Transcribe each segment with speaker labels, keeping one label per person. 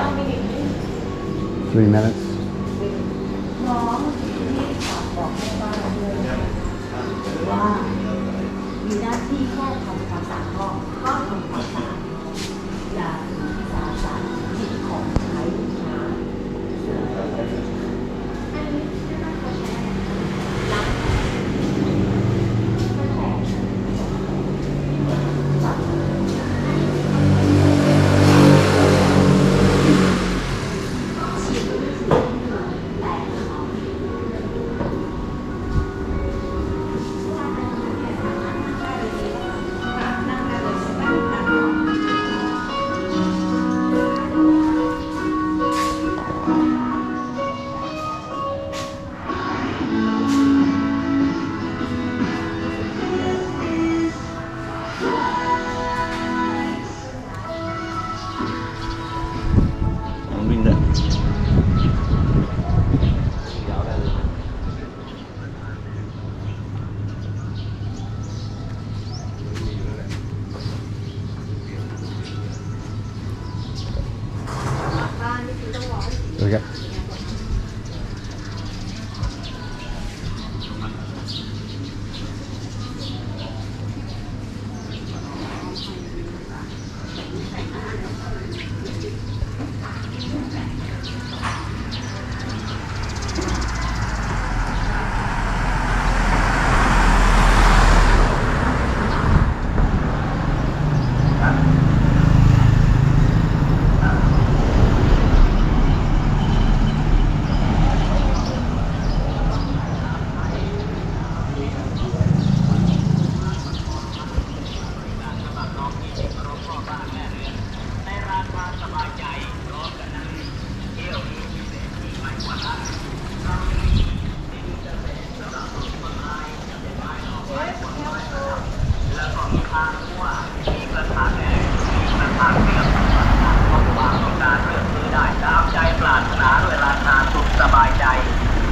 Speaker 1: 3 minutes.
Speaker 2: น้องที่ฝากบอกแม่บ้านด้วยว่ามีหน้าที่แค่ทำความสะอาดห้องก็ทำความสะอาดอย่าถือสาสารจิตของใช้ลูกค้า
Speaker 3: วิ่งเลย
Speaker 1: There we go.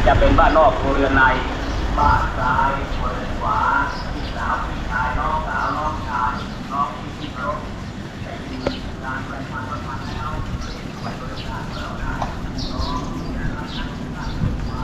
Speaker 4: จะเป็นบ้านนอกครัวเรือนในบ้านซ้ายครัวเรือนขวาพี่สาวพี่ชายน้องสาวน้องชายน้องพี่ที่เคารพแต่ที่การประชาสัมพันธ์แล้วไปบริการเราได้น้องและรักกันมากกว่า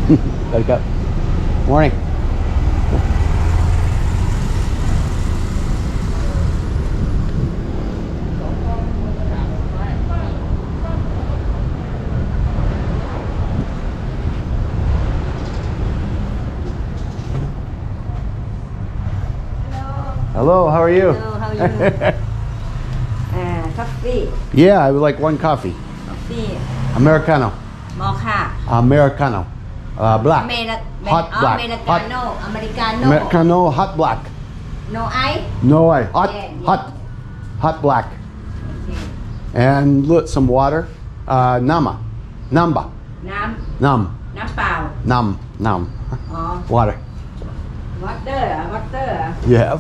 Speaker 1: Let it go. Morning. Hello, how are you?
Speaker 2: Hello, how are you? Coffee.
Speaker 1: Yeah, I would like one coffee.
Speaker 2: Coffee.
Speaker 1: Americano.
Speaker 2: Mocha.
Speaker 1: Americano. Black. Hot black.
Speaker 2: Americano. Americano.
Speaker 1: Americano hot black.
Speaker 2: No ice.
Speaker 1: No ice. Hot,
Speaker 2: Yeah.
Speaker 1: hot black.
Speaker 2: Okay.
Speaker 1: And look, some water. Namba.
Speaker 2: น้
Speaker 1: Num.
Speaker 2: ำน้ำเปล่า
Speaker 1: Num.
Speaker 2: อ๋อ
Speaker 1: Water.
Speaker 2: water อ่ะ water อ่ะ
Speaker 1: Yeah.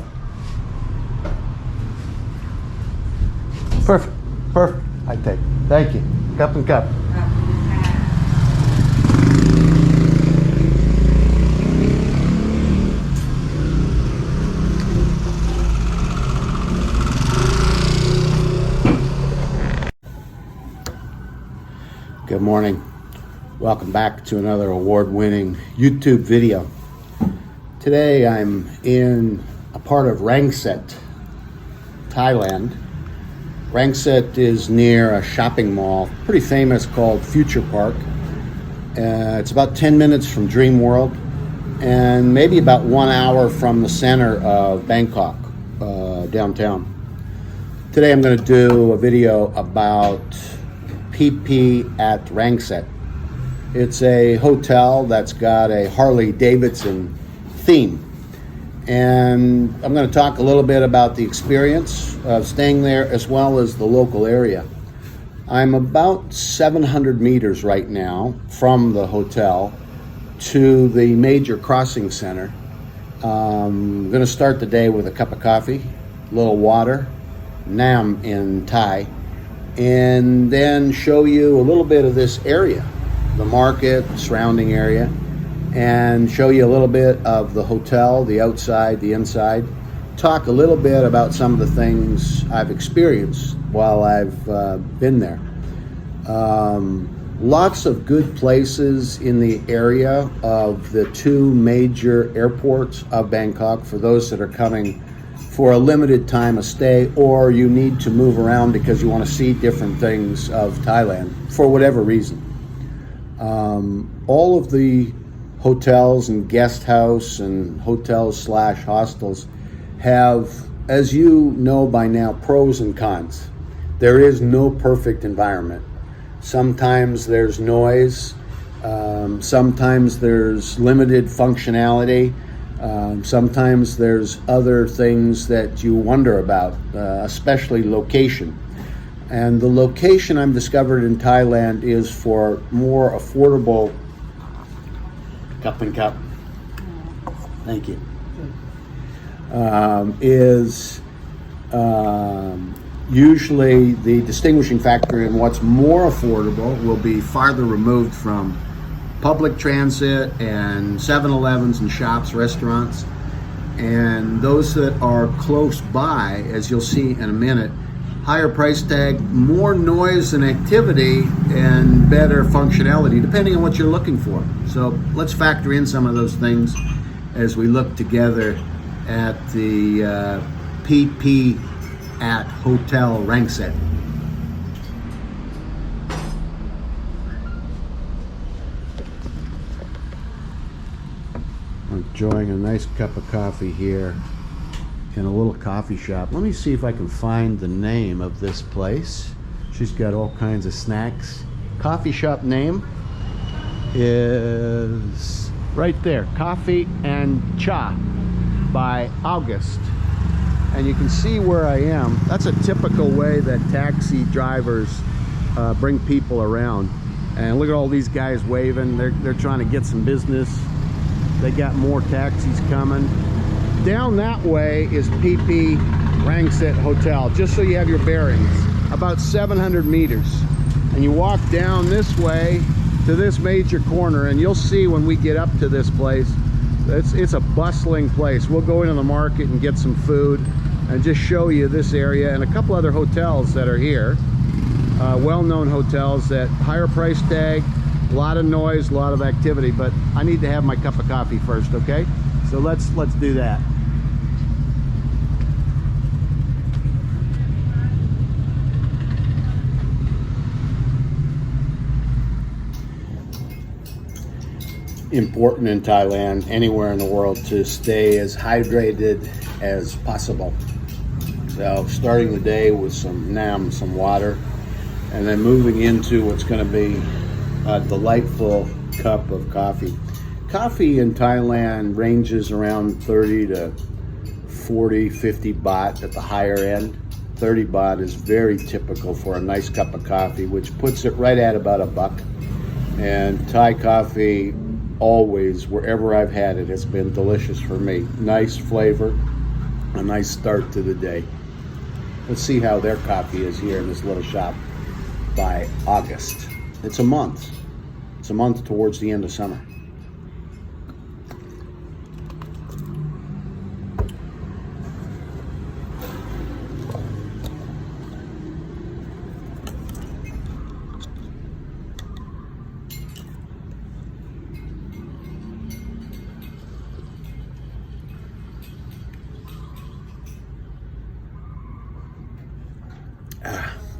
Speaker 1: Perfect. Perfect. I take. Thank you. Cup and cup.
Speaker 2: ขอบคุณค่ะ
Speaker 1: Good morning. Welcome back to another award-winning YouTube video. Today I'm in a part of RANGSIT, Thailand. RANGSIT is near a shopping mall, pretty famous, called Future Park. It's about 10 minutes from Dream World and maybe about 1 hour from the center of Bangkok, downtown. Today I'm going to do a video about PP at RANGSIT. It's a hotel that's got a Harley Davidson theme. And I'm going to talk a little bit about the experience of staying there as well as the local area. I'm about 700 meters right now from the hotel to the major crossing center. I'm going to start the day with a cup of coffee, a little water, nam in Thai, and then show you a little bit of this area, the market, the surrounding area, and show you a little bit of the hotel, the outside, the inside. Talk a little bit about some of the things I've experienced while I've been there. Lots of good places in the area of the two major airports of Bangkok for those that are coming for a limited time of stay, or you need to move around because you want to see different things of Thailand for whatever reason. All of the hotels and guest house and hotels/hostels have, as you know by now, pros and cons. There is no perfect environment. Sometimes there's noise, sometimes there's limited functionality, sometimes there's other things that you wonder about, especially location. And the location I'm discovered in Thailand is for more affordable cup and cup. Thank you. Usually the distinguishing factor in what's more affordable will be farther removed from public transit and 7-Elevens and shops, restaurants. And those that are close by, as you'll see in a minute, higher price tag, more noise and activity, and better functionality, depending on what you're looking for. So let's factor in some of those things as we look together at the PP at Hotel RANGSIT. I'm enjoying a nice cup of coffee here in a little coffee shop. Let me see if I can find the name of this place. She's got all kinds of snacks. Coffee shop name is right there, Coffee and Cha by August. And you can see where I am. That's a typical way that taxi drivers bring people around. And look at all these guys waving. They're trying to get some business. They got more taxis coming. Down that way is PP RANGSIT Hotel, just so you have your bearings. About 700 meters. And you walk down this way to this major corner, and you'll see when we get up to this place, it's a bustling place. We'll go into the market and get some food and just show you this area and a couple other hotels that are here. Well-known hotels that higher price tag, a lot of noise, a lot of activity, but I need to have my cup of coffee first, okay? So let's do that. Important in Thailand, anywhere in the world, to stay as hydrated as possible. So starting the day with some nam, some water, and then moving into what's going to be a delightful cup of coffee. Coffee in Thailand ranges around 30 to 40, 50 baht at the higher end. 30 baht is very typical for a nice cup of coffee, which puts it right at about $1. And Thai coffee, always, wherever I've had it, it's been delicious for me. Nice flavor, a nice start to the day. Let's see how their coffee is here in this little shop by August. It's a month. It's a month towards the end of summer.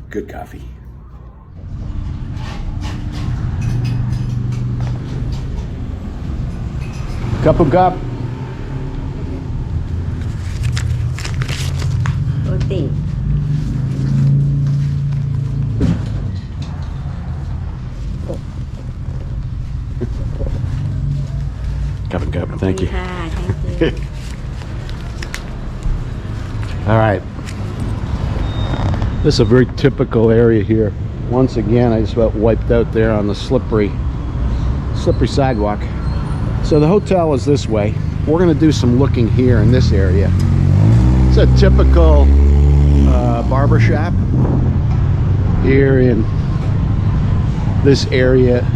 Speaker 1: Good coffee. Cup of cup.
Speaker 2: โรตี
Speaker 1: Cup and cup. Thank you.
Speaker 2: ค่ะ thank you
Speaker 1: All right. This is a very typical area here. Once again, I just about wiped out there on the slippery sidewalk. So the hotel is this way. We're going to do some looking here in this area. It's a typical barber shop here in this area.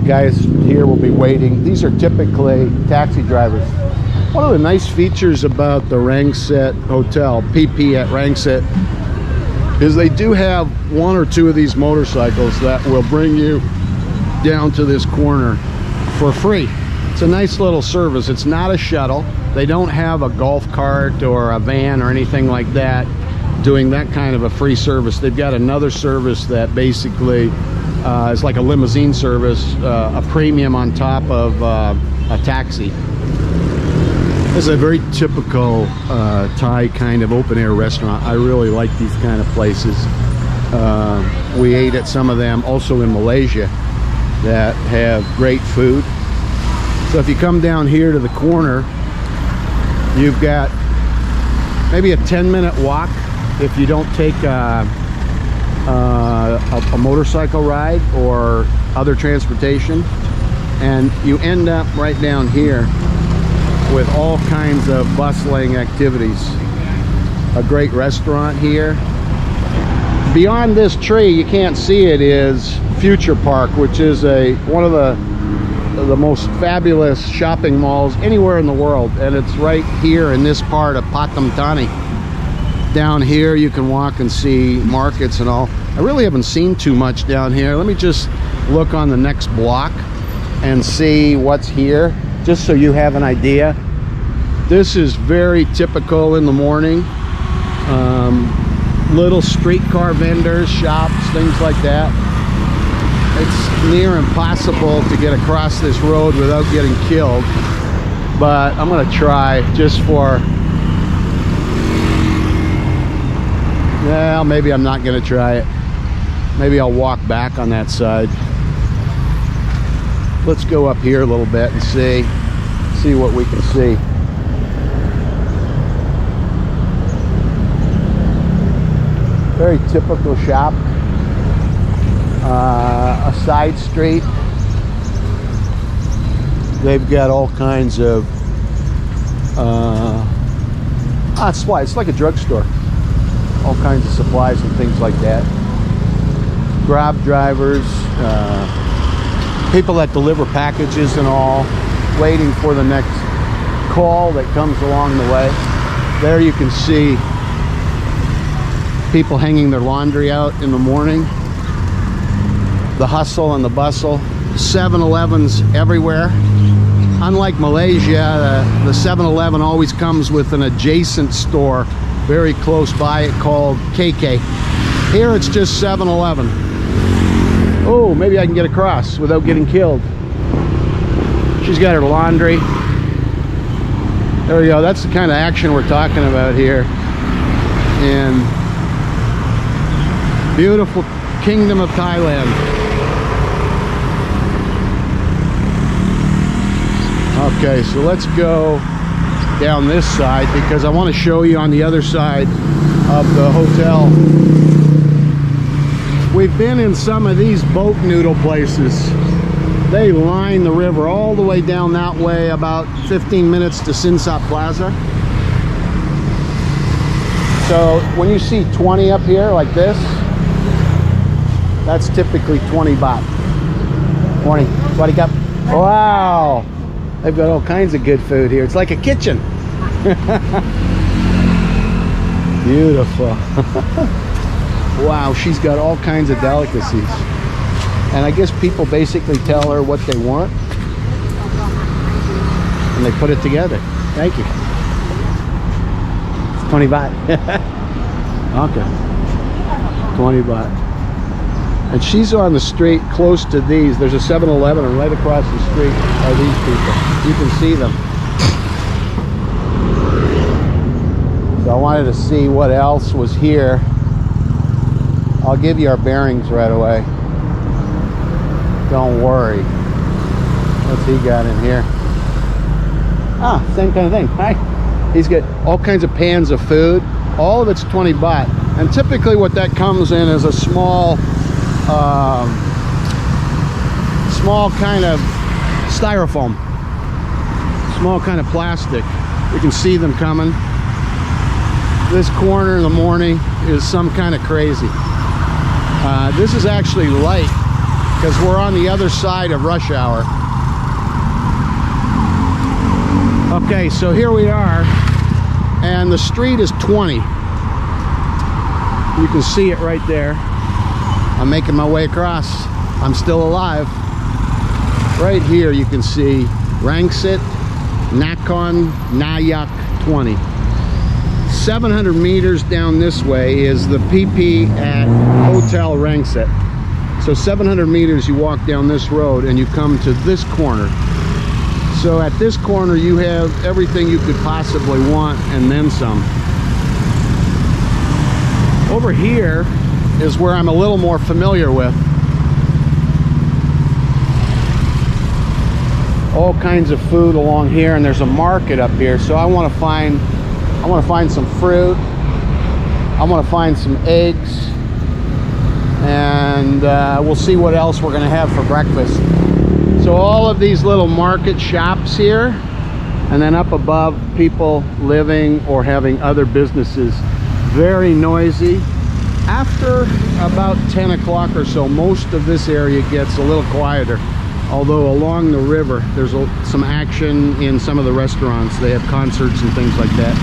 Speaker 1: Guys here will be waiting. These are typically taxi drivers. One of the nice features about the RANGSIT hotel, PP at RANGSIT, is they do have one or two of these motorcycles that will bring you down to this corner for free. It's a nice little service. It's not a shuttle. They don't have a golf cart or a van or anything like that doing that kind of a free service. They've got another service that basically is like a limousine service, a premium on top of a taxi. This is a very typical Thai kind of open air restaurant. I really like these kind of places. We ate at some of them also in Malaysia that have great food. So if you come down here to the corner, you've got maybe a 10-minute walk if you don't take a motorcycle ride or other transportation, and you end up right down here with all kinds of bustling activities. A great restaurant here. Beyond this tree, you can't see it, is Future Park, which is one of the most fabulous shopping malls anywhere in the world, and it's right here in this part of Pathum Thani. Down here you can walk and see markets and all. I really haven't seen too much down here. Let me just look on the next block and see what's here, just so you have an idea. This is very typical in the morning. Little streetcar vendors, shops, things like that. It's near impossible to get across this road without getting killed, but I'm gonna try just for, well, maybe I'm not gonna try it. Maybe I'll walk back on that side. Let's go up here a little bit and see what we can see. Very typical shop. A side street. They've got all kinds of supplies. It's like a drugstore. All kinds of supplies and things like that. Grab drivers, people that deliver packages and all, waiting for the next call that comes along the way. There you can see people hanging their laundry out in the morning. The hustle and the bustle. 7-Elevens everywhere. Unlike Malaysia, the 7-Eleven always comes with an adjacent store very close by it called KK. Here it's just 7-Eleven. Oh, maybe I can get across without getting killed. She's got her laundry. There we go. That's the kind of action we're talking about here in beautiful Kingdom of Thailand. Okay, so let's go down this side because I want to show you on the other side of the hotel. We've been in some of these boat noodle places. They line the river all the way down that way, about 15 minutes to Sinsat Plaza. So when you see 20 up here like this, that's typically 20 baht. 20 cup. Wow. They've got all kinds of good food here. It's like a kitchen. Beautiful. Wow, she's got all kinds of delicacies. And I guess people basically tell her what they want and they put it together. Thank you. It's 20 baht. Okay. 20 baht. And she's on the street close to these. There's a 7-Eleven, and right across the street are these people. You can see them. So I wanted to see what else was here. I'll give you our bearings right away. Don't worry. What's he got in here? Ah, same kind of thing. Hi. He's got all kinds of pans of food. All of it's 20 baht. And typically what that comes in is a small kind of styrofoam. Small kind of plastic. You can see them coming. This corner in the morning is some kind of crazy. This is actually light because we're on the other side of rush hour. Okay, so here we are, and the street is 20. You can see it right there. I'm making my way across. I'm still alive. Right here you can see RANGSIT, Nakhon Nayok 20. 700 meters down this way is the PP at Hotel RANGSIT. So 700 meters you walk down this road and you come to this corner. So at this corner you have everything you could possibly want and then some. Over here is where I'm a little more familiar with. All kinds of food along here, and there's a market up here. So I want to find some fruit. I want to find some eggs, and we'll see what else we're going to have for breakfast. So all of these little market shops here, and then up above, people living or having other businesses. Very noisy. After about 10 o'clock or so, most of this area gets a little quieter. Although along the river, there's some action in some of the restaurants. They have concerts and things like that.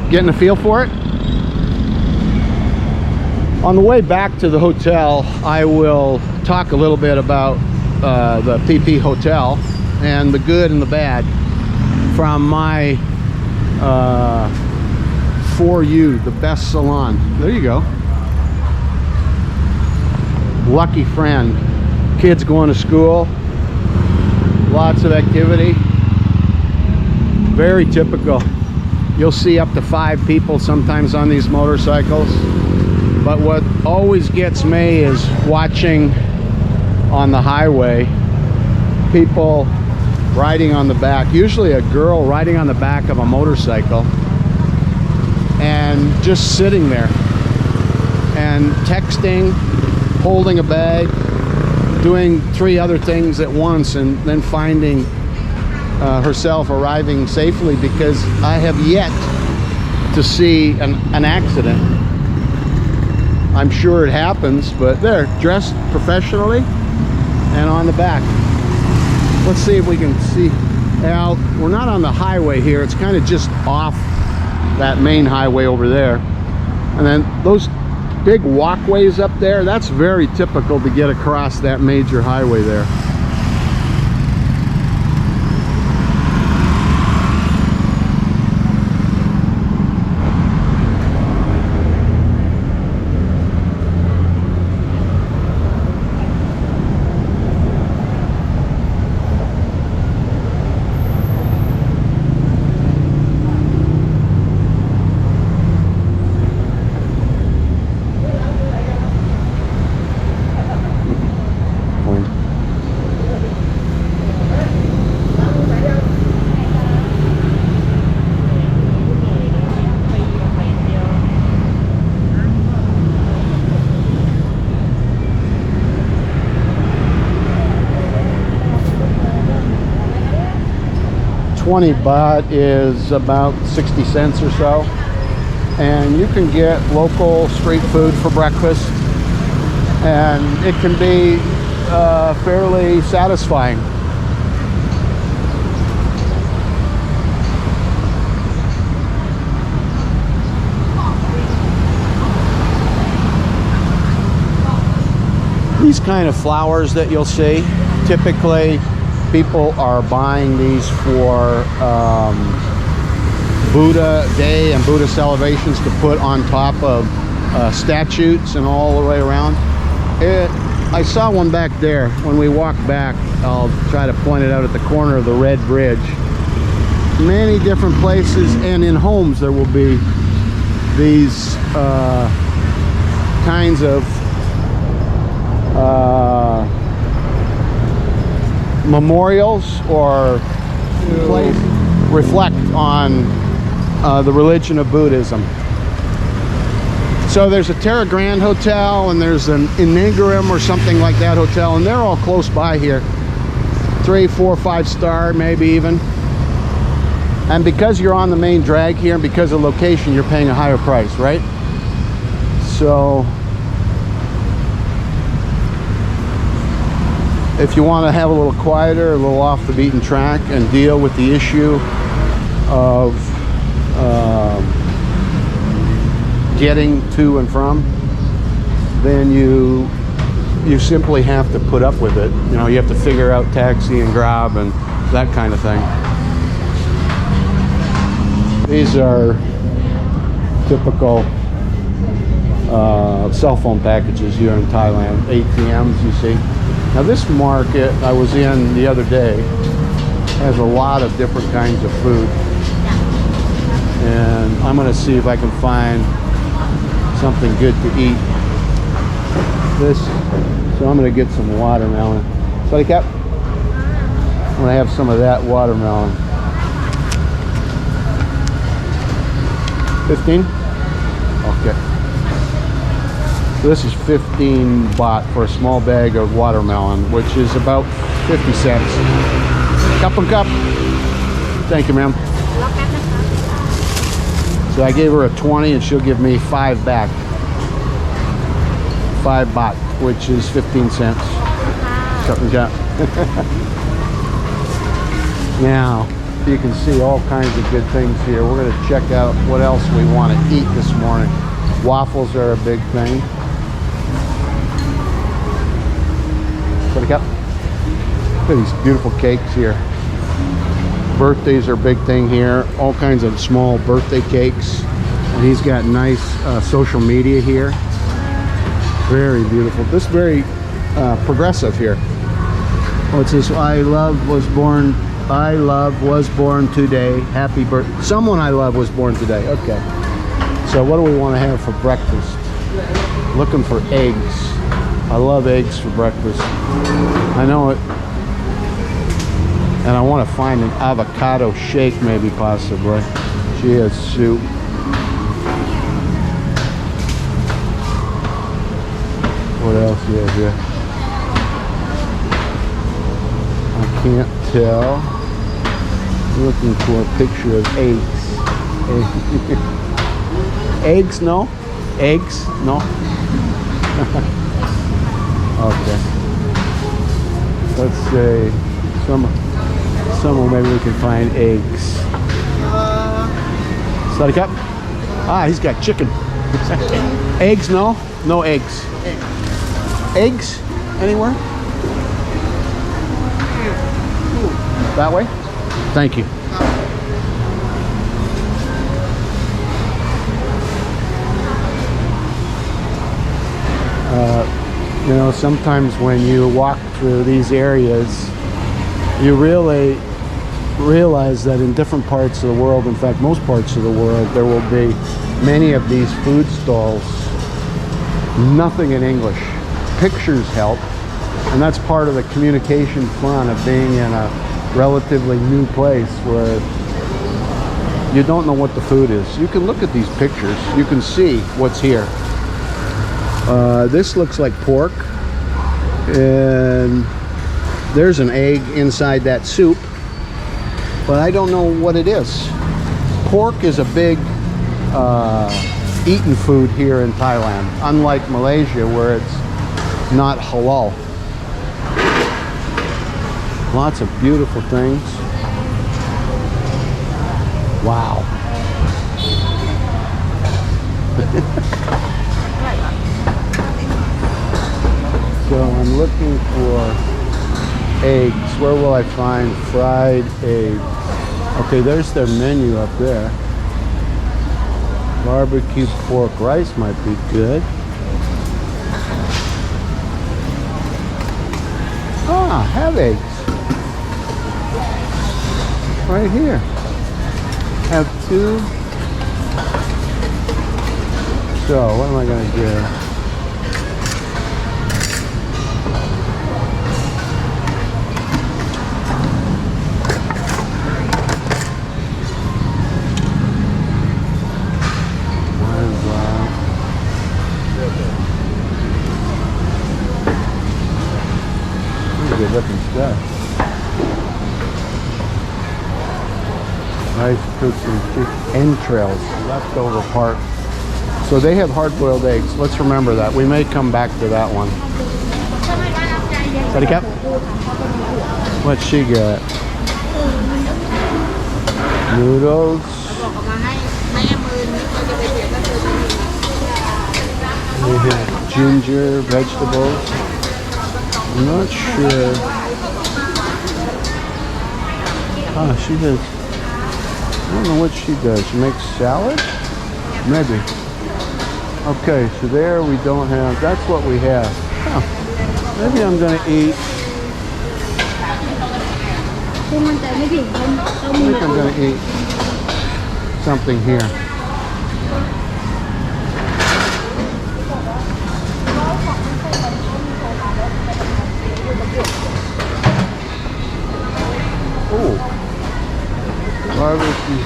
Speaker 1: Getting a feel for it? On the way back to the hotel, I will talk a little bit about the PP Hotel and the good and the bad from my For You, the best salon. There you go. Lucky friend. Kids going to school. Lots of activity. Very typical. You'll see up to 5 people sometimes on these motorcycles. But what always gets me is watching on the highway people riding on the back, usually a girl riding on the back of a motorcycle and just sitting there and texting, holding a bag, doing 3 other things at once, and then finding herself arriving safely, because I have yet to see an accident. I'm sure it happens, but they're dressed professionally and on the back. Let's see if we can see. Now, we're not on the highway here. It's kind of just off that main highway over there. And then those big walkways up there, that's very typical to get across that major highway there. $20 baht is about 60 cents or so, and you can get local street food for breakfast, and it can be fairly satisfying. These kind of flowers that you'll see, typically people are buying these for Buddha Day and Buddhist elevations to put on top of statues and all the way around. I saw one back there. When we walk back, I'll try to point it out at the corner of the red bridge. Many different places, and in homes there will be these kinds of memorials or place reflect on the religion of Buddhism. So there's a Terra Grande Hotel, and there's an Inigrum or something like that hotel, and they're all close by here. 3, 4, 5 star, maybe even. And because you're on the main drag here, and because of location, you're paying a higher price, right? So if you want to have a little quieter, a little off the beaten track, and deal with the issue of getting to and from, then you simply have to put up with it. You know, you have to figure out taxi and grab and that kind of thing. These are typical cell phone packages here in Thailand, ATMs, you see. Now this market I was in the other day has a lot of different kinds of food, and I'm going to see if I can find something good to eat. So I'm going to get some watermelon. Sorry, Cap? I'm going to have some of that watermelon. 15? Okay. So this is 15 baht for a small bag of watermelon, which is about 50 cents. Cup and cup. Thank you, ma'am. So I gave her a 20 and she'll give me 5 back. 5 baht, which is 15 cents. Cup and cup. Now, you can see all kinds of good things here. We're going to check out what else we want to eat this morning. Waffles are a big thing. Put a cup. Look at these beautiful cakes here. Birthdays are a big thing here. All kinds of small birthday cakes. And he's got nice social media here. Very beautiful. This is very progressive here. Oh, it says, I love was born today. Happy birthday. Someone I love was born today. Okay. So what do we want to have for breakfast? Looking for eggs. I love eggs for breakfast. I know it. And I want to find an avocado shake, maybe, possibly. She has soup. What else do you have here? I can't tell. I'm looking for a picture of eggs. Eggs, no? Eggs, no? Okay. Let's say somewhere maybe we can find eggs. Study cup? Ah, he's got chicken. Eggs, no? No eggs. Eggs? Anywhere? That way? Thank you. You know, sometimes when you walk through these areas, you really realize that in different parts of the world, in fact most parts of the world, there will be many of these food stalls, nothing in English. Pictures help, and that's part of the communication fun of being in a relatively new place where you don't know what the food is. You can look at these pictures, you can see what's here. This looks like pork, and there's an egg inside that soup, but I don't know what it is. Pork is a big eaten food here in Thailand, unlike Malaysia where it's not halal. Lots of beautiful things. Wow. So I'm looking for eggs. Where will I find fried eggs? Okay, there's their menu up there. Barbecue pork rice might be good. Ah, have eggs. Right here. Have two. So, what am I going to do? Good looking stuff. Rice, cooking, fish entrails, leftover part. So they have hard-boiled eggs. Let's remember that. We may come back to that one. Buddy Cap? What's she got? Noodles. They have ginger, vegetables. I'm not sure. Ah, she does. I don't know what she does. She makes salad? Maybe. Okay, so there we don't have. That's what we have. Huh. Maybe I'm going to eat. I think I'm going to eat something here. Oh, barbecue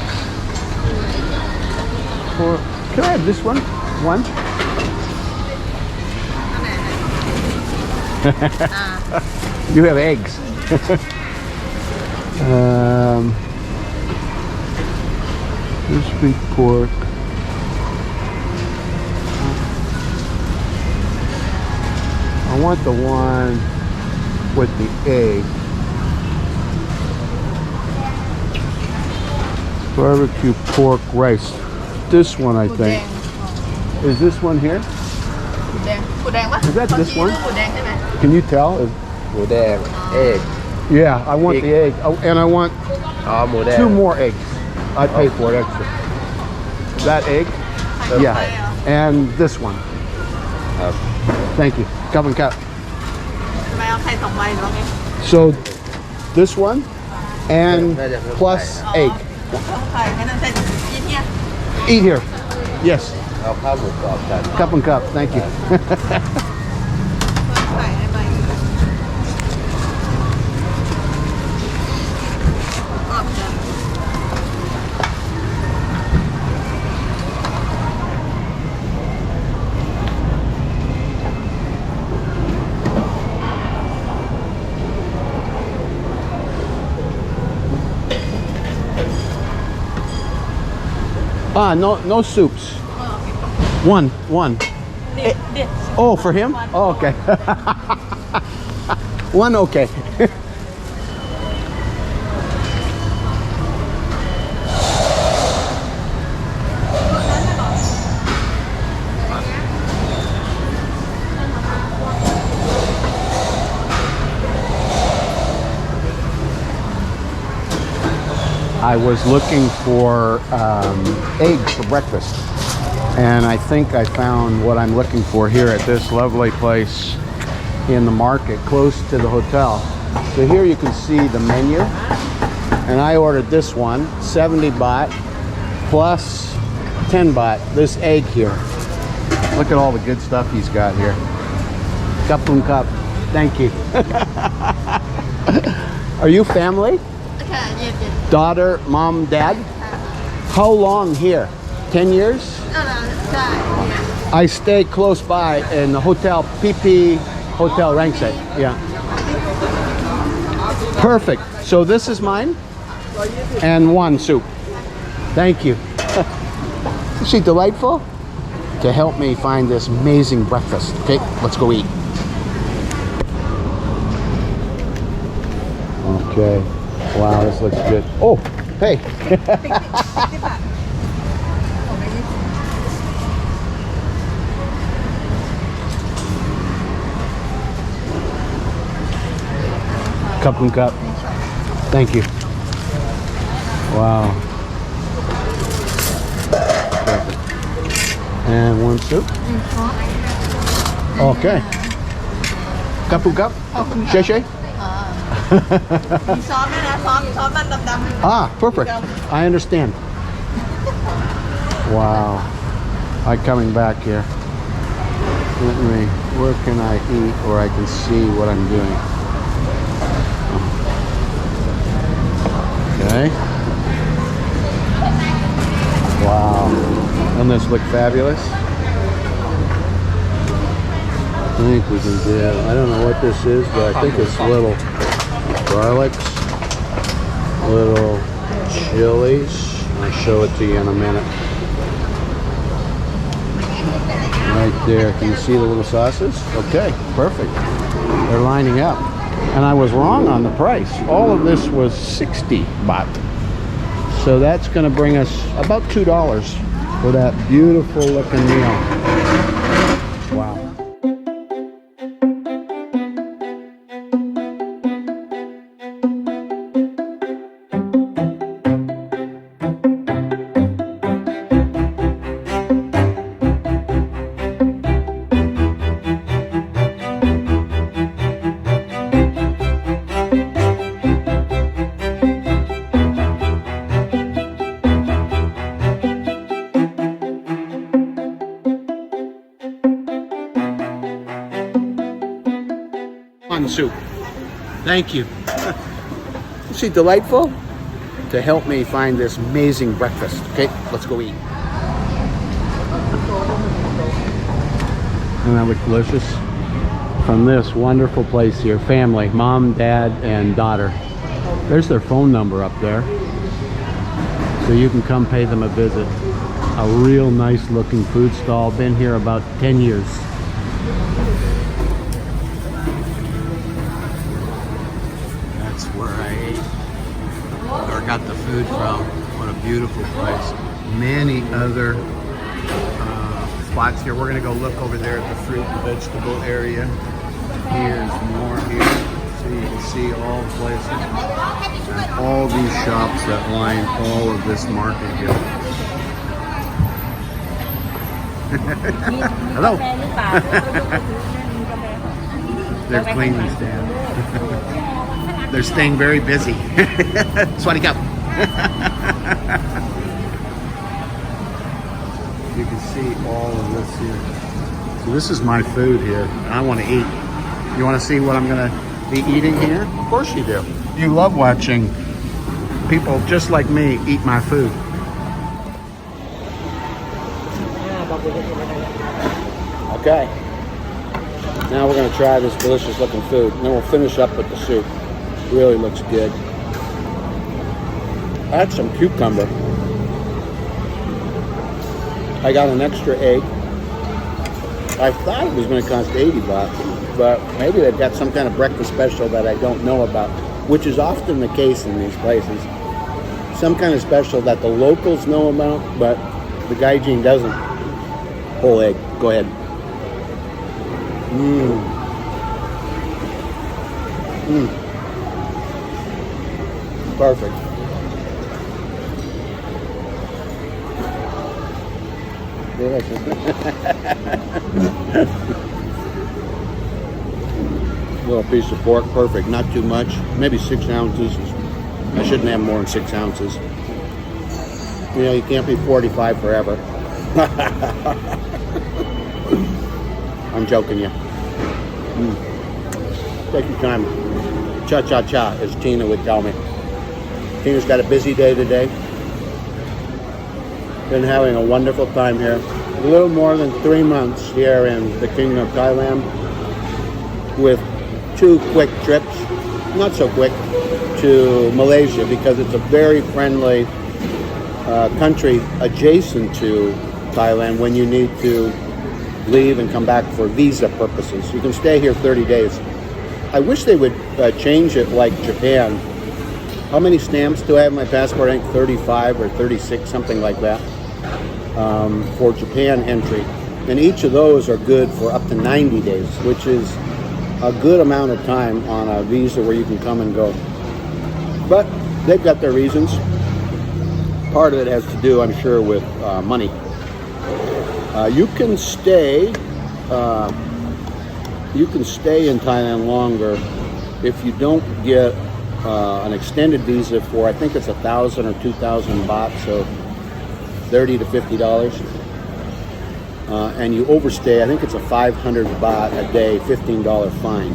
Speaker 1: pork. Can I have this one? One? You have eggs. Crispy pork. I want the one with the egg. Barbecue pork rice. This one, I think. Is this one here? Is that this one? Can you tell?
Speaker 3: Egg.
Speaker 1: Yeah, I want the egg. Oh, and I want 2 more eggs. I pay for it extra. That egg? Yeah. And this one. Thank you. Cup and cup. So this one and plus egg. Eat here. Yes. Cup and cup. Thank you. Ah, no soups. One. Oh, for him? Oh, okay. One, okay. I was looking for eggs for breakfast, and I think I found what I'm looking for here at this lovely place in the market close to the hotel. So here you can see the menu, and I ordered this one, 70 baht plus 10 baht, this egg here. Look at all the good stuff he's got here. Cup and cup. Thank you. Are you family? Daughter, mom, dad? How long here? 10 years? I stay close by in the hotel, PP Hotel RANGSIT. Yeah. Perfect. So this is mine? And one soup. Thank you. Is she delightful? To help me find this amazing breakfast. Okay, let's go eat. Okay. Wow, this looks good. Oh, hey. Cup and cup. Thank you. Wow. Perfect. And one soup. Okay. Cup cup. Shay shay.
Speaker 2: มีซอสด้วยนะซอสมันดำ
Speaker 1: Ah, perfect. I understand. Wow. I'm coming back here. Let me, where can I eat where I can see what I'm doing? Okay. Wow. Doesn't this look fabulous? I think we can do, I don't know what this is, but I think it's little garlics, little chilies. I'll show it to you in a minute. Right there, can you see the little sauces? Okay, perfect. They're lining up. And I was wrong on the price. All of this was 60 baht. So that's going to bring us about $2 for that beautiful looking meal. Wow. Soup. Thank you. Is she delightful? To help me find this amazing breakfast. Okay, let's go eat. Doesn't that look delicious? From this wonderful place here, family, mom, dad, and daughter. There's their phone number up there. So you can come pay them a visit. A real nice looking food stall. Been here about 10 years. Where I ate or got the food from. What a beautiful place. Many other spots here. We're going to go look over there at the fruit and vegetable area. Here's more here. So you can see all the places. And all these shops that line all of this market here. Hello. They're cleaning stand. They're staying very busy. Swaddy Cup. You can see all of this here. So this is my food here. I want to eat. You want to see what I'm going to be eating here? Of course you do. You love watching people just like me eat my food. Okay. Now we're going to try this delicious looking food. And then we'll finish up with the soup. Really looks good. Add some cucumber. I got an extra egg. I thought it was going to cost 80 baht, but maybe they've got some kind of breakfast special that I don't know about, which is often the case in these places. Some kind of special that the locals know about, but the gaijin doesn't. Whole egg. Go ahead. Perfect. Little piece of pork, perfect. Not too much. Maybe 6 ounces. I shouldn't have more than 6 ounces. You know, you can't be 45 forever. I'm joking you. Take your time. Cha-cha-cha, as Tina would tell me. Tina's got a busy day today. Been having a wonderful time here. A little more than 3 months here in the Kingdom of Thailand with 2 quick trips, not so quick, to Malaysia because it's a very friendly country adjacent to Thailand when you need to leave and come back for visa purposes. You can stay here 30 days. I wish they would change it like Japan. How many stamps do I have in my passport? I think 35 or 36, something like that, for Japan entry. And each of those are good for up to 90 days, which is a good amount of time on a visa where you can come and go. But they've got their reasons. Part of it has to do, I'm sure, with money. You can stay in Thailand longer if you don't get an extended visa for, I think it's 1,000 or 2,000 baht, so $30 to $50. And you overstay, I think it's a 500 baht a day, $15 fine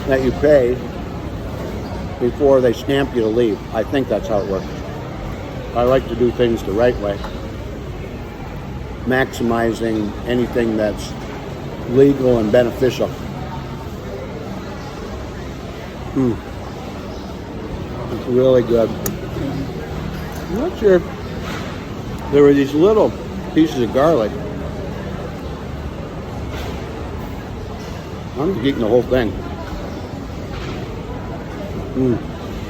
Speaker 1: that you pay before they stamp you to leave. I think that's how it works. I like to do things the right way, maximizing anything that's legal and beneficial. It's really good. I'm not sure. There were these little pieces of garlic. I'm just eating the whole thing.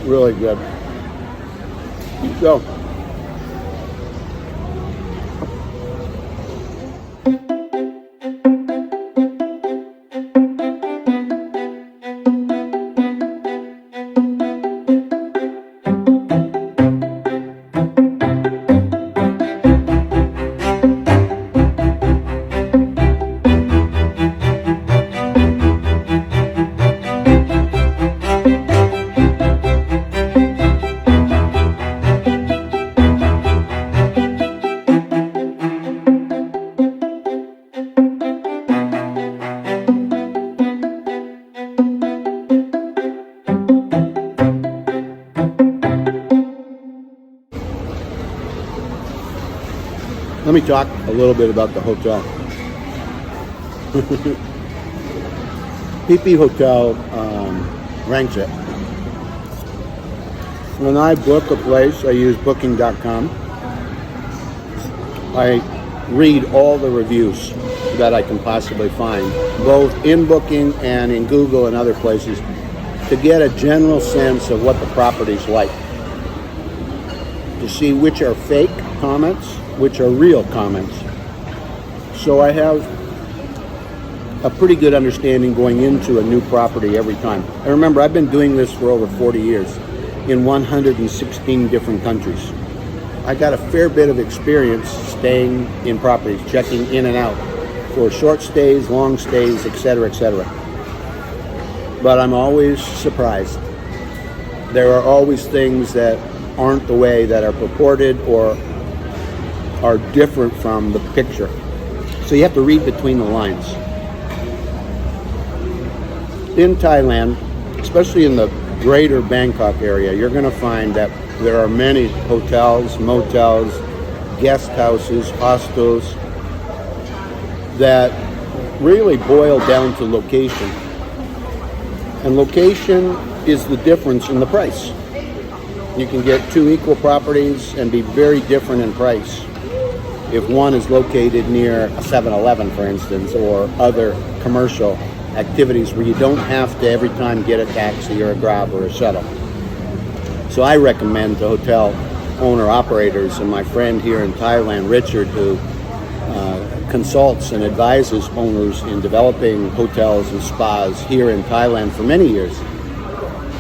Speaker 1: Really good. So, let me talk a little bit about the hotel. PP Hotel, RANGSIT. When I book a place, I use booking.com. I read all the reviews that I can possibly find, both in Booking and in Google and other places, to get a general sense of what the property's like, to see which are fake comments, which are real comments. So I have a pretty good understanding going into a new property every time. I remember I've been doing this for over 40 years in 116 different countries. I got a fair bit of experience staying in properties, checking in and out for short stays, long stays, etc., etc. But I'm always surprised. There are always things that aren't the way that are purported or are different from the picture. So you have to read between the lines. In Thailand, especially in the greater Bangkok area, you're going to find that there are many hotels, motels, guest houses, hostels that really boil down to location. And location is the difference in the price. You can get two equal properties and be very different in price if one is located near a 7-Eleven, for instance, or other commercial activities where you don't have to every time get a taxi or a Grab or a shuttle. So I recommend to hotel owner-operators, and my friend here in Thailand, Richard, who consults and advises owners in developing hotels and spas here in Thailand for many years.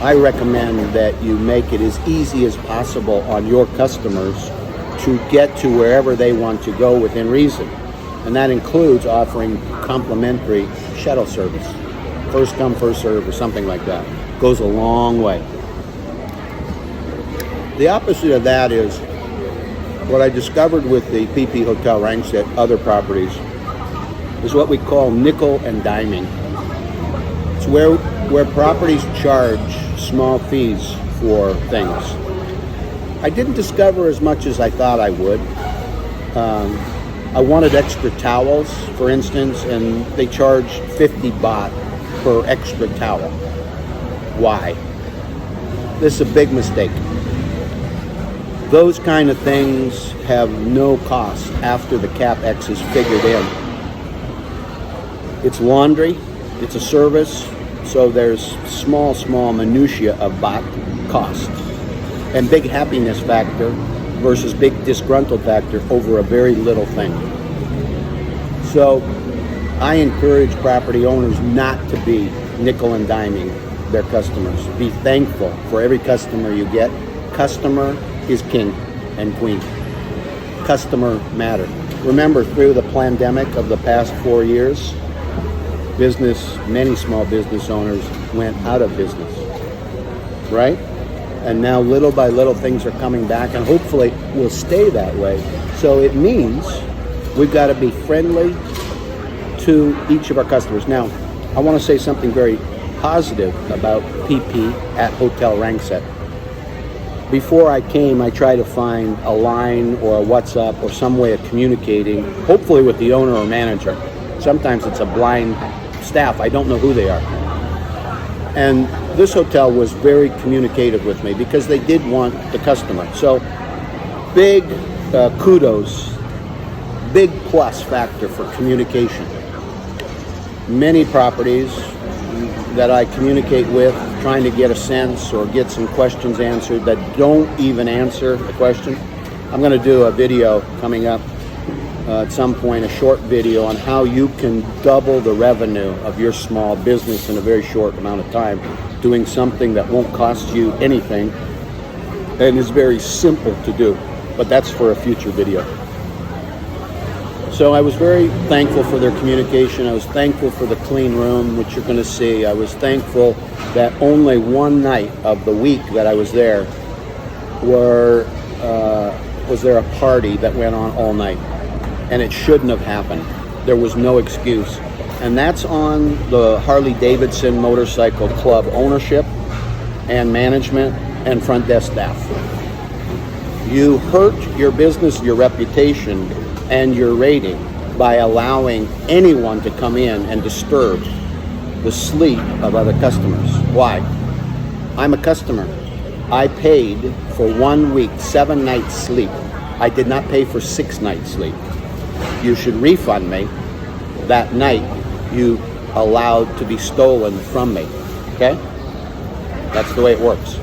Speaker 1: I recommend that you make it as easy as possible on your customers to get to wherever they want to go within reason. And that includes offering complimentary shuttle service. First come, first serve, or something like that. Goes a long way. The opposite of that is what I discovered with the PP Hotel RANGSIT, other properties, is what we call nickel and diming. It's where properties charge small fees for things. I didn't discover as much as I thought I would. I wanted extra towels, for instance, and they charge 50 baht per extra towel. Why? This is a big mistake. Those kind of things have no cost after the CapEx is figured in. It's laundry, it's a service, so there's small minutiae of baht cost. And big happiness factor versus big disgruntled factor over a very little thing. So I encourage property owners not to be nickel and diming their customers. Be thankful for every customer you get. Customer is king and queen. Customer matter. Remember, through the pandemic of the past 4 years, many small business owners went out of business, right? And now little by little things are coming back, and hopefully will stay that way. So it means we've got to be friendly to each of our customers. Now, I want to say something very positive about PP at Hotel RANGSIT. Before I came, I tried to find a line or a WhatsApp or some way of communicating, hopefully with the owner or manager. Sometimes it's a blind staff. I don't know who they are. And this hotel was very communicative with me because they did want the customer. So big kudos, big plus factor for communication. Many properties that I communicate with, trying to get a sense or get some questions answered that don't even answer the question. I'm going to do a video coming up at some point, a short video on how you can double the revenue of your small business in a very short amount of time, doing something that won't cost you anything and is very simple to do. But that's for a future video. So I was very thankful for their communication. I was thankful for the clean room, which you're going to see. I was thankful that only one night of the week that I was there was there a party that went on all night. And it shouldn't have happened. There was no excuse. And that's on the Harley-Davidson Motorcycle Club ownership and management and front desk staff. You hurt your business, your reputation, and your rating by allowing anyone to come in and disturb the sleep of other customers. Why? I'm a customer. I paid for 1 week, 7 nights sleep. I did not pay for 6 nights sleep. You should refund me that night you allowed to be stolen from me. Okay? That's the way it works.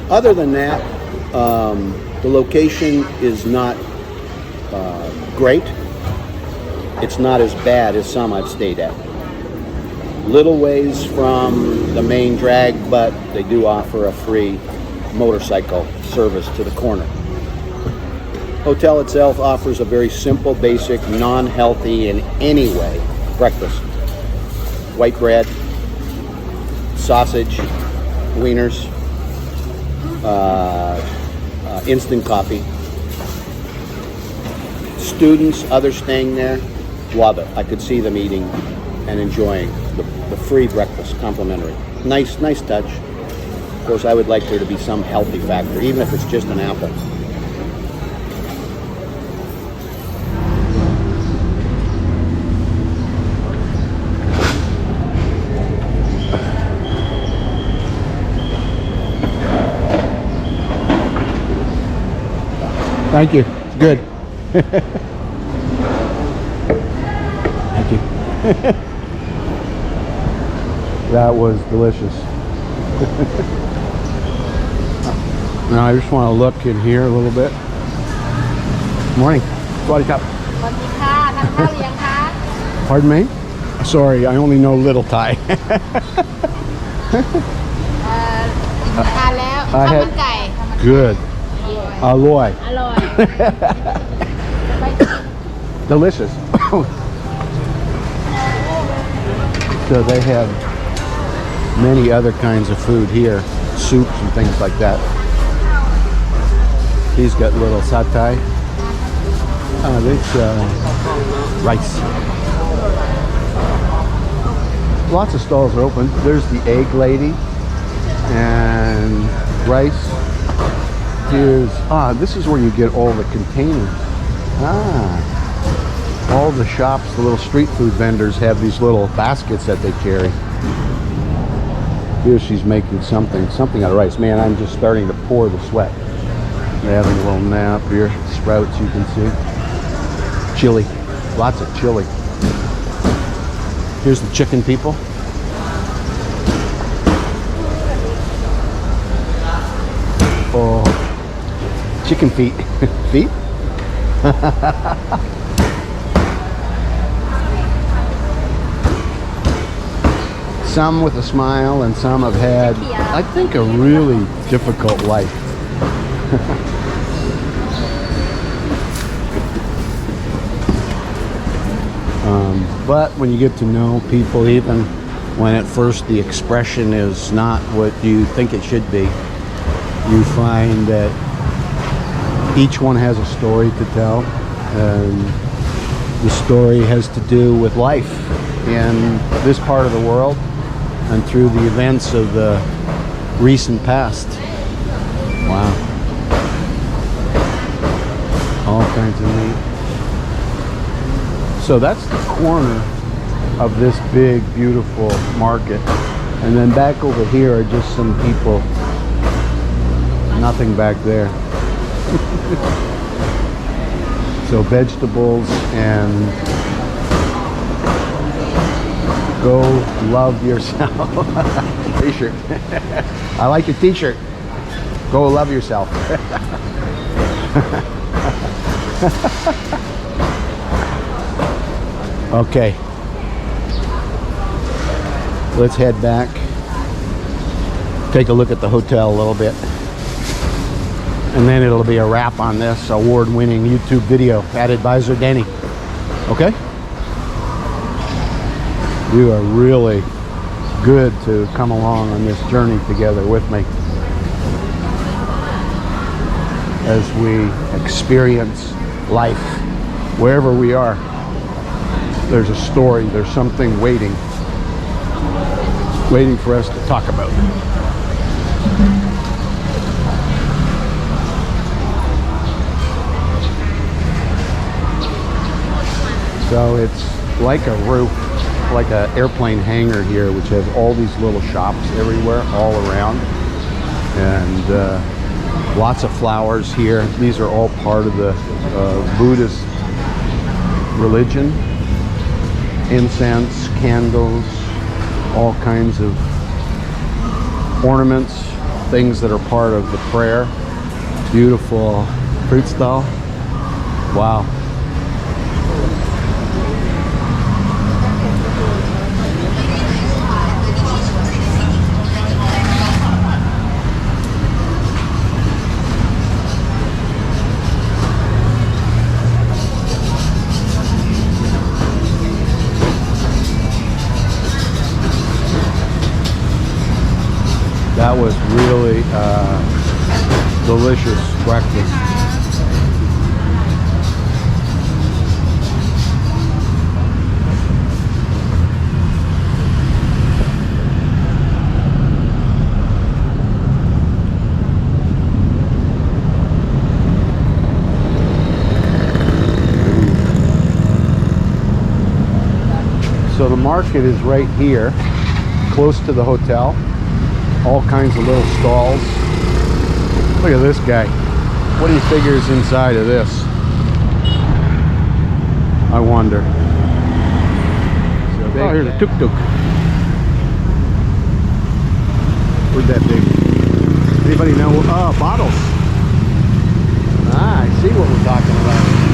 Speaker 1: Other than that, the location is not great. It's not as bad as some I've stayed at. Little ways from the main drag, but they do offer a free motorcycle service to the corner. Hotel itself offers a very simple, basic, non-healthy in any way breakfast. White bread, sausage, wieners, instant coffee. Students, others staying there, love it. I could see them eating and enjoying the free breakfast, complimentary. Nice touch. Of course, I would like there to be some healthy factor, even if it's just an apple. Thank you. Good. Thank you. That was delicious. Now I just want to look in here a little bit. Morning. Swadikap. Pardon me? Sorry, I only know little Thai. I had good. Aloy. Delicious. So they have many other kinds of food here, soups and things like that. He's got little satay. This rice. Lots of stalls are open. There's the egg lady and rice. Here's this is where you get all the containers. All the shops, the little street food vendors have these little baskets that they carry. Here she's making something out of rice. Man, I'm just starting to pour the sweat. They're having a little nap here. Sprouts, you can see. Chili, lots of chili. Here's the chicken people. Oh, chicken feet. Feet? Some with a smile and some have had, I think, a really difficult life. But when you get to know people, even when at first the expression is not what you think it should be, you find that each one has a story to tell, and the story has to do with life in this part of the world and through the events of the recent past. Wow. All kinds of neat. So that's the corner of this big, beautiful market. And then back over here are just some people. Nothing back there. So vegetables and go love yourself. T-shirt. I like your t-shirt. Go love yourself. Okay. Let's head back. Take a look at the hotel a little bit. And then it'll be a wrap on this award-winning YouTube video at Advisor Denny. Okay? You are really good to come along on this journey together with me as we experience life wherever we are. There's a story, there's something waiting for us to talk about. So it's like a roof, like an airplane hangar here, which has all these little shops everywhere, all around, and lots of flowers here. These are all part of the Buddhist religion. Incense, candles, all kinds of ornaments, things that are part of the prayer. Beautiful fruit stall. Wow. That was really delicious breakfast. So the market is right here, close to the hotel. All kinds of little stalls. Look at this guy. What do you figure is inside of this? I wonder. Oh, here's a tuk-tuk. Where'd that be? Anybody know? Oh, bottles. Ah, I see what we're talking about.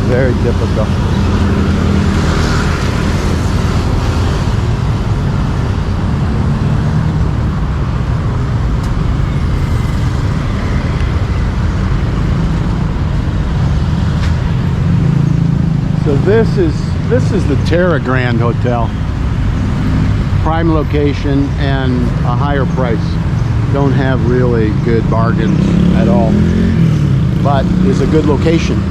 Speaker 1: Very difficult. So this is the Terra Grand Hotel. Prime location and a higher price. Don't have really good bargains at all, but is a good location.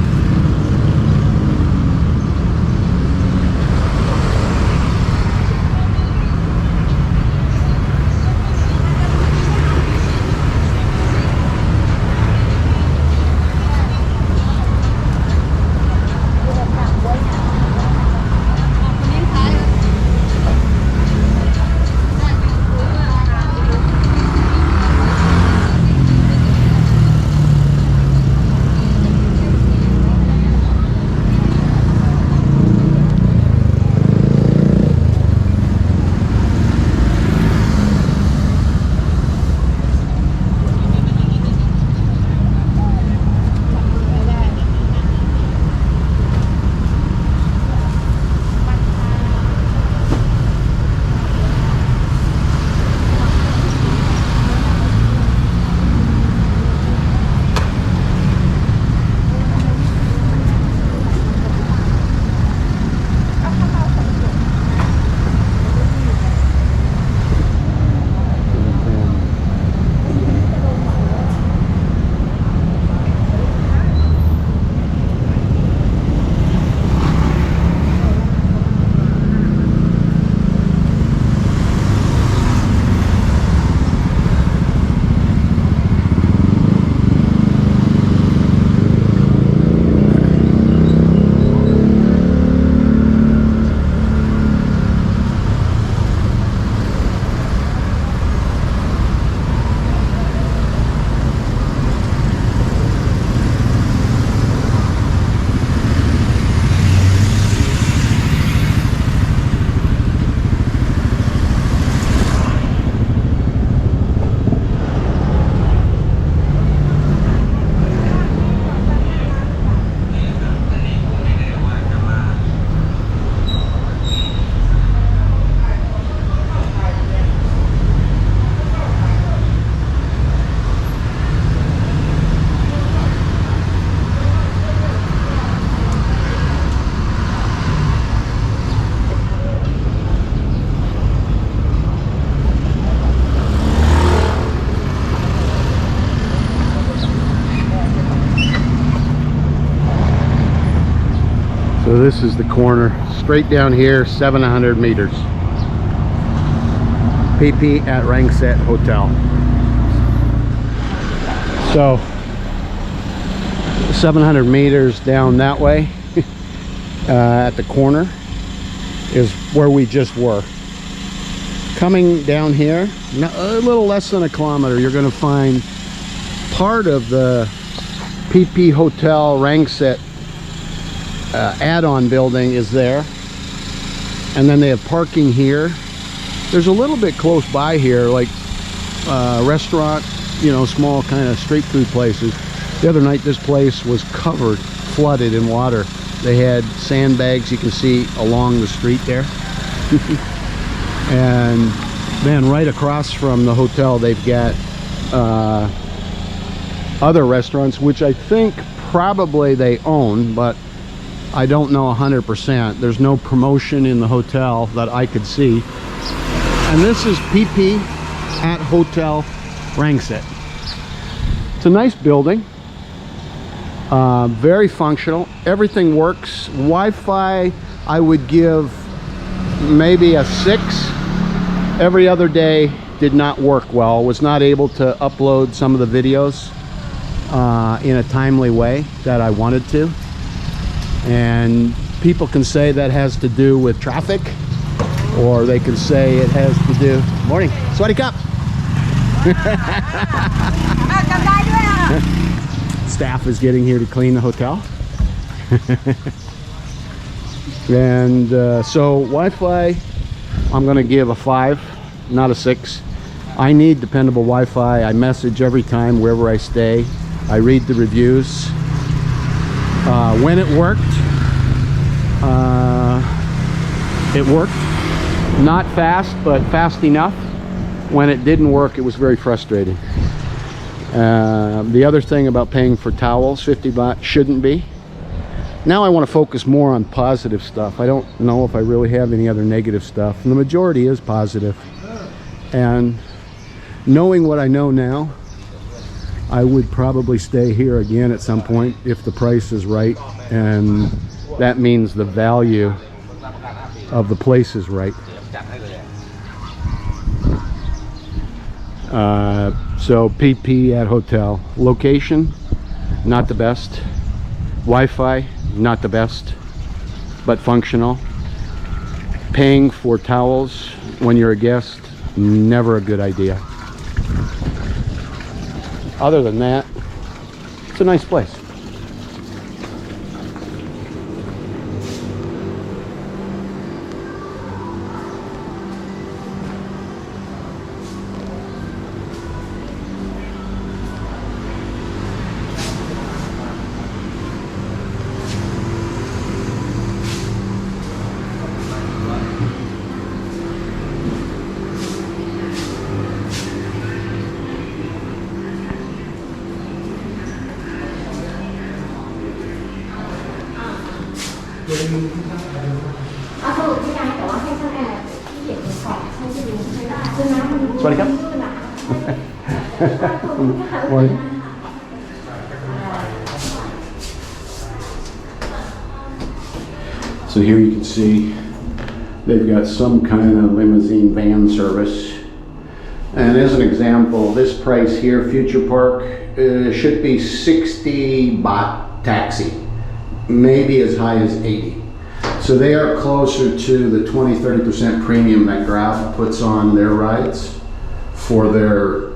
Speaker 1: So this is the corner, straight down here, 700 meters. PP at RANGSIT Hotel. So 700 meters down that way at the corner is where we just were. Coming down here, a little less than a kilometer, you're going to find part of the PP Hotel RANGSIT add-on building is there, and then they have parking here. There's a little bit close by here, like restaurant, you know, small kind of street food places. The other night this place was covered, flooded in water. They had sandbags you can see along the street there. And then right across from the hotel they've got other restaurants, which I think probably they own, but I don't know 100%. There's no promotion in the hotel that I could see. And this is PP at Hotel RANGSIT. It's a nice building, very functional. Everything works. Wi-Fi, I would give maybe a 6. Every other day did not work well. Was not able to upload some of the videos in a timely way that I wanted to. And people can say that has to do with traffic, or they can say it has to do... Morning. Swadee Cup. Staff is getting here to clean the hotel. And so Wi-Fi, I'm going to give a 5, not a 6. I need dependable Wi-Fi. I message every time wherever I stay. I read the reviews. When it worked, it worked. Not fast, but fast enough. When it didn't work, it was very frustrating. The other thing about paying for towels, 50 baht, shouldn't be. Now I want to focus more on positive stuff. I don't know if I really have any other negative stuff, and the majority is positive. And knowing what I know now, I would probably stay here again at some point if the price is right, and that means the value of the place is right. So PP at hotel. Location, not the best. Wi-Fi, not the best, but functional. Paying for towels when you're a guest, never a good idea. Other than that, it's a nice place. Swadee Cup. Morning. So here you can see they've got some kind of limousine van service. And as an example, this price here, Future Park, should be 60 baht taxi, maybe as high as 80. So they are closer to the 20-30% premium that Grab puts on their rides for their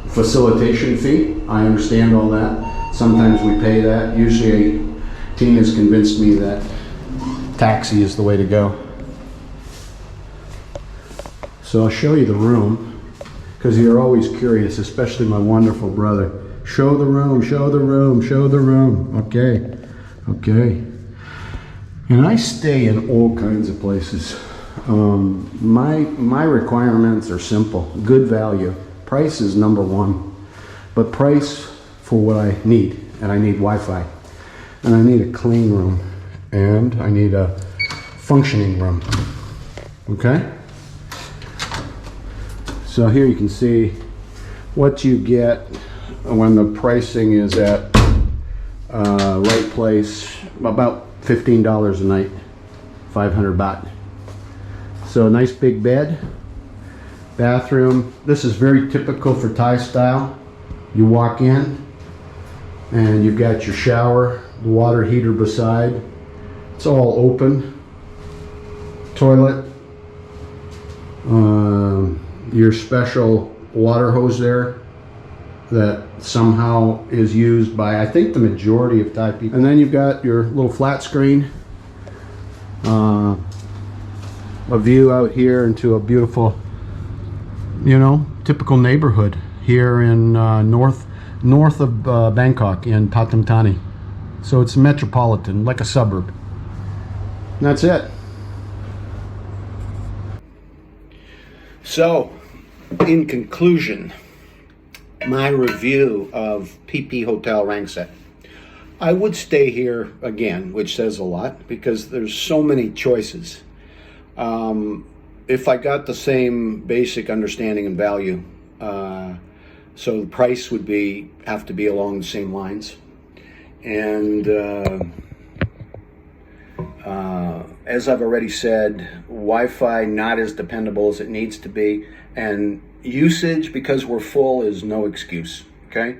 Speaker 1: facilitation fee. I understand all that. Sometimes we pay that. Usually Tina's convinced me that taxi is the way to go. So I'll show you the room, because you're always curious, especially my wonderful brother. Show the room, show the room, show the room. Okay, okay. And I stay in all kinds of places. My requirements are simple. Good value. Price is number one. But price for what I need. And I need Wi-Fi. And I need a clean room. And I need a functioning room. Okay? So here you can see what you get when the pricing is at right place. About $15 a night, 500 baht. So a nice big bed, bathroom. This is very typical for Thai style. You walk in and you've got your shower, the water heater beside. It's all open. Toilet, your special water hose there that somehow is used by, I think, the majority of Thai people. And then you've got your little flat screen, a view out here into a beautiful, you know, typical neighborhood here in north of Bangkok in Pathum Thani. So it's metropolitan, like a suburb. And that's it. So, in conclusion, my review of PP Hotel RANGSIT. I would stay here again, which says a lot because there's so many choices. If I got the same basic understanding and value, so the price would have to be along the same lines. And as I've already said, Wi-Fi not as dependable as it needs to be, and usage because we're full is no excuse, okay?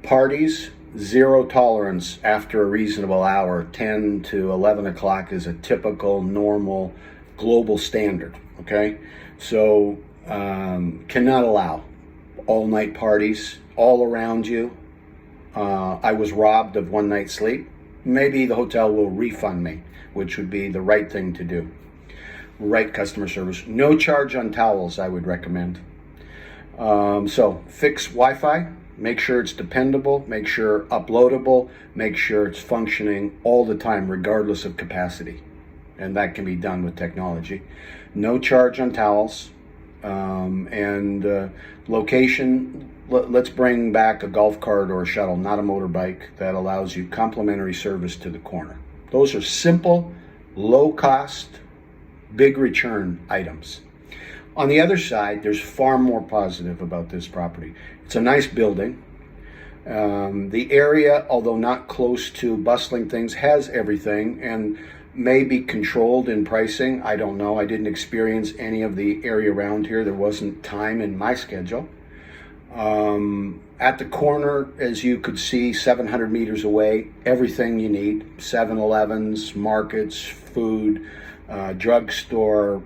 Speaker 1: Parties, zero tolerance after a reasonable hour. 10 to 11 o'clock is a typical, normal, global standard, okay? So cannot allow all-night parties all around you. I was robbed of one night's sleep. Maybe the hotel will refund me, which would be the right thing to do. Right customer service. No charge on towels, I would recommend. So fix Wi-Fi, make sure it's dependable, make sure uploadable, make sure it's functioning all the time, regardless of capacity. And that can be done with technology. No charge on towels. And location, let's bring back a golf cart or a shuttle, not a motorbike, that allows you complimentary service to the corner. Those are simple, low cost, big return items. On the other side, there's far more positive about this property. It's a nice building. The area, although not close to bustling things, has everything and may be controlled in pricing. I don't know. I didn't experience any of the area around here. There wasn't time in my schedule. At the corner, as you could see, 700 meters away, everything you need. 7-Elevens, markets, food, drugstore,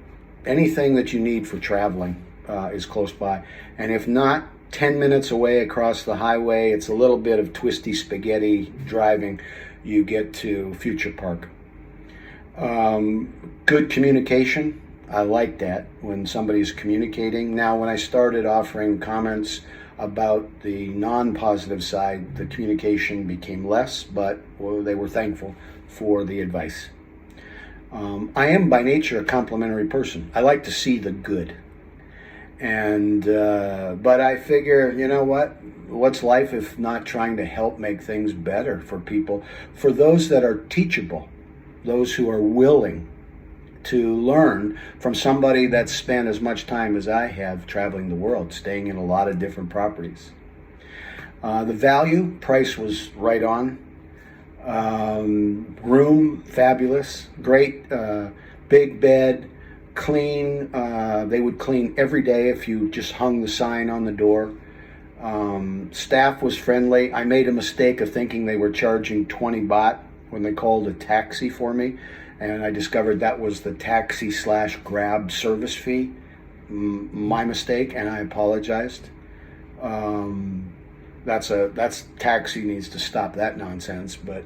Speaker 1: anything that you need for traveling is close by. And if not, 10 minutes away across the highway, it's a little bit of twisty spaghetti driving, you get to Future Park. Good communication. I like that when somebody's communicating. Now, when I started offering comments about the non-positive side, the communication became less, but they were thankful for the advice. I am by nature a complimentary person. I like to see the good. And but I figure, you know what? What's life if not trying to help make things better for people, for those that are teachable, those who are willing to learn from somebody that's spent as much time as I have traveling the world, staying in a lot of different properties. The value, price was right on. Room, fabulous, great, big bed, clean. They would clean every day if you just hung the sign on the door. Staff was friendly. I made a mistake of thinking they were charging 20 baht when they called a taxi for me, and I discovered that was the taxi/grab service fee. My mistake, and I apologized. That's taxi needs to stop that nonsense. But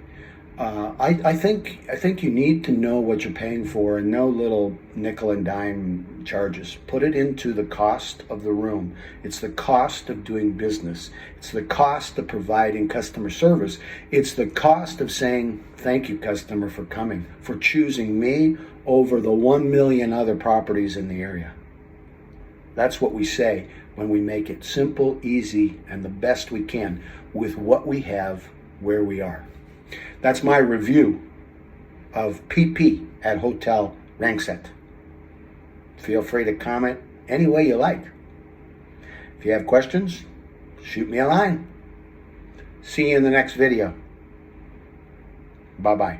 Speaker 1: I think you need to know what you're paying for, and no little nickel and dime charges. Put it into the cost of the room. It's the cost of doing business. It's the cost of providing customer service. It's the cost of saying thank you, customer, for coming, for choosing me over the 1 million other properties in the area. That's what we say when we make it simple, easy, and the best we can with what we have, where we are. That's my review of PP at Hotel RANGSIT. Feel free to comment any way you like. If you have questions, shoot me a line. See you in the next video. Bye-bye.